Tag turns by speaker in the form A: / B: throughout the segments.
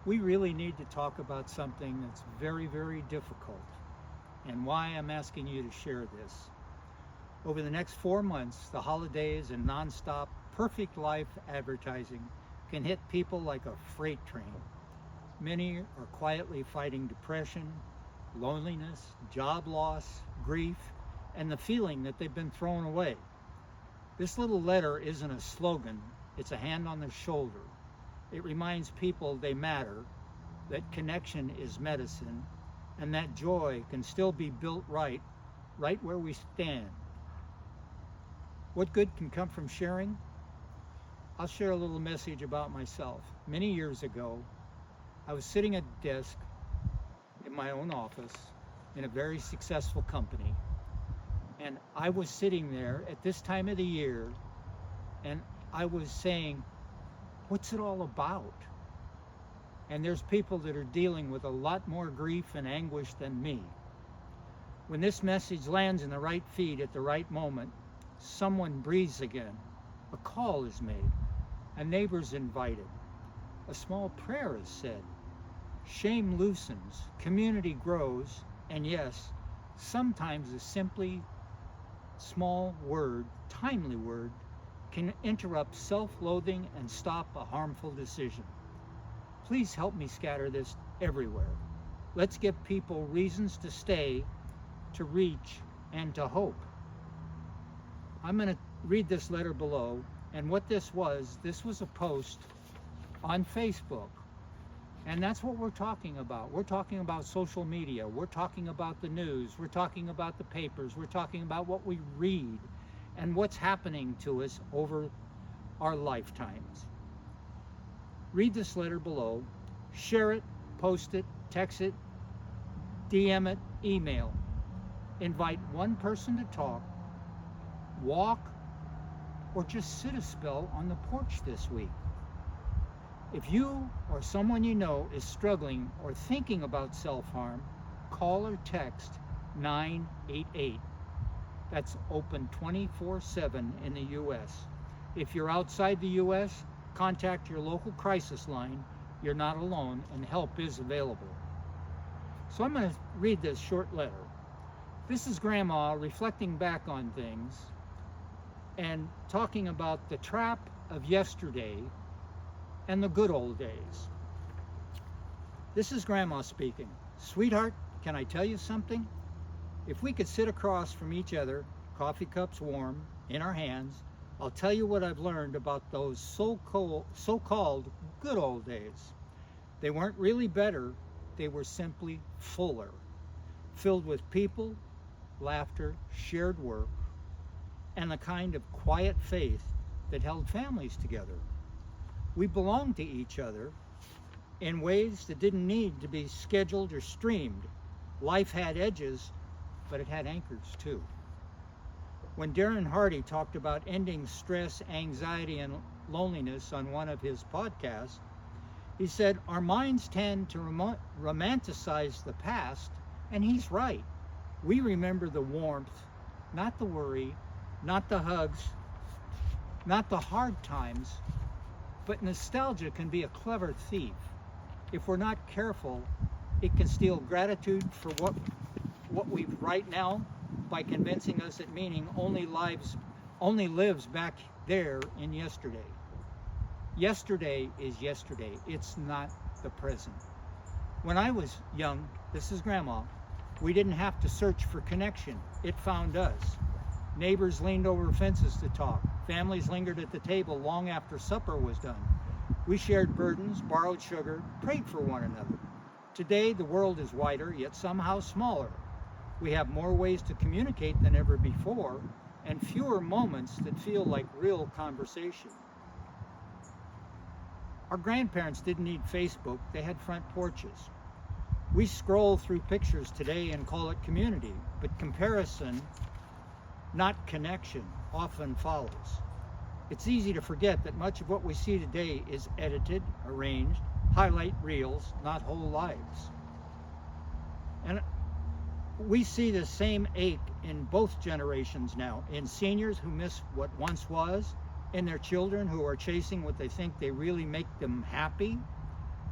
A: We really need to talk about something that's very, very difficult and why I'm asking you to share this. Over the next 4 months, the holidays and nonstop perfect life advertising can hit people like a freight train. Many are quietly fighting depression, loneliness, job loss, grief, and the feeling that they've been thrown away. This little letter isn't a slogan, it's a hand on the shoulder. It reminds people they matter, that connection is medicine, and that joy can still be built right where we stand. What good can come from sharing? I'll share a little message about myself. Many years ago, I was sitting at a desk in my own office in a very successful company. And I was sitting there at this time of the year and I was saying, what's it all about? And there's people that are dealing with a lot more grief and anguish than me. When this message lands in the right feed at the right moment, someone breathes again. A call is made. A neighbor's invited. A small prayer is said. Shame loosens, community grows, and yes, sometimes a simply small word, timely word, can interrupt self-loathing and stop a harmful decision. Please help me scatter this everywhere. Let's give people reasons to stay, to reach, and to hope. I'm going to read this letter below, and what this was a post on Facebook. And that's what we're talking about. We're talking about social media. We're talking about the news. We're talking about the papers. We're talking about what we read and what's happening to us over our lifetimes. Read this letter below. Share it, post it, text it, DM it, email. Invite one person to talk, walk, or just sit a spell on the porch this week. If you or someone you know is struggling or thinking about self-harm, call or text 988. That's open 24/7 in the U.S. If you're outside the U.S., contact your local crisis line. You're not alone and help is available. So I'm going to read this short letter. This is Grandma reflecting back on things and talking about the trap of yesterday and the good old days. This is Grandma speaking. Sweetheart, can I tell you something? If we could sit across from each other, coffee cups warm, in our hands, I'll tell you what I've learned about those so-called good old days. They weren't really better, they were simply fuller, filled with people, laughter, shared work, and the kind of quiet faith that held families together. We belonged to each other in ways that didn't need to be scheduled or streamed. Life had edges, but it had anchors too. When Darren Hardy talked about ending stress, anxiety, and loneliness on one of his podcasts, he said, our minds tend to romanticize the past, and he's right. We remember the warmth, not the worry, not the hugs, not the hard times, but nostalgia can be a clever thief. If we're not careful, it can steal gratitude for what we've right now by convincing us that meaning only lives back there in yesterday. Yesterday is yesterday. It's not the present. When I was young, this is Grandma, we didn't have to search for connection. It found us. Neighbors leaned over fences to talk. Families lingered at the table long after supper was done. We shared burdens, borrowed sugar, prayed for one another. Today, the world is wider, yet somehow smaller. We have more ways to communicate than ever before, and fewer moments that feel like real conversation. Our grandparents didn't need Facebook, they had front porches. We scroll through pictures today and call it community, but comparison, not connection, often follows. It's easy to forget that much of what we see today is edited, arranged, highlight reels, not whole lives. And we see the same ache in both generations now, in seniors who miss what once was, in their children who are chasing what they think they really make them happy,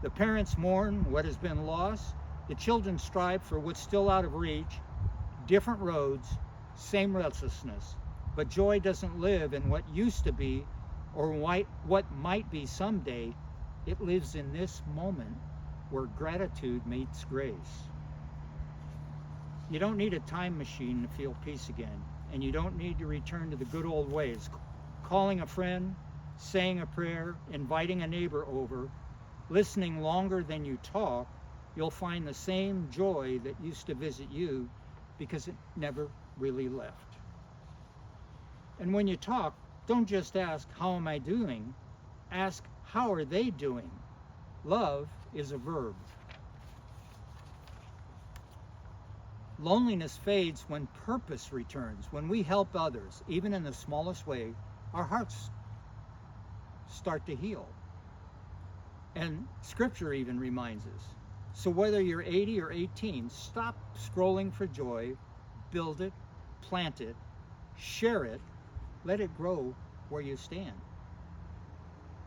A: The parents mourn what has been lost. The children strive for what's still out of reach. Different roads, same restlessness. But joy doesn't live in what used to be or what might be someday. It lives in this moment where gratitude meets grace. You don't need a time machine to feel peace again, and you don't need to return to the good old ways. Calling a friend, saying a prayer, inviting a neighbor over, listening longer than you talk, you'll find the same joy that used to visit you because it never really left. And when you talk, don't just ask, how am I doing? Ask, how are they doing? Love is a verb. Loneliness fades when purpose returns. When we help others, even in the smallest way, our hearts start to heal. And Scripture even reminds us. So whether you're 80 or 18, stop scrolling for joy, build it, plant it, share it, let it grow where you stand.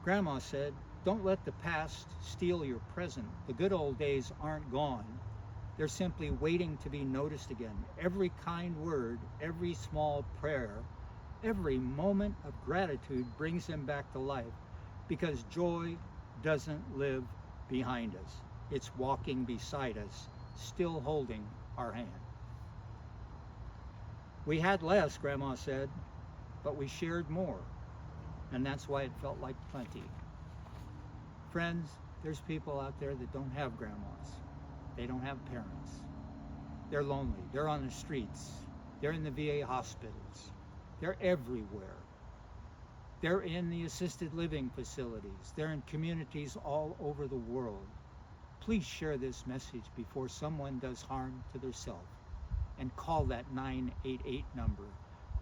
A: Grandma said, don't let the past steal your present. The good old days aren't gone. They're simply waiting to be noticed again. Every kind word, every small prayer, every moment of gratitude brings them back to life, because joy doesn't live behind us. It's walking beside us, still holding our hand. We had less, Grandma said, but we shared more, and that's why it felt like plenty. Friends, there's people out there that don't have grandmas. They don't have parents. They're lonely. They're on the streets. They're in the VA hospitals. They're everywhere. They're in the assisted living facilities. They're in communities all over the world. Please share this message before someone does harm to themselves, and call that 988 number.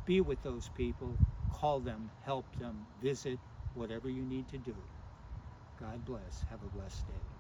A: Be with those people. Call them, help them, visit, whatever you need to do. God bless. Have a blessed day.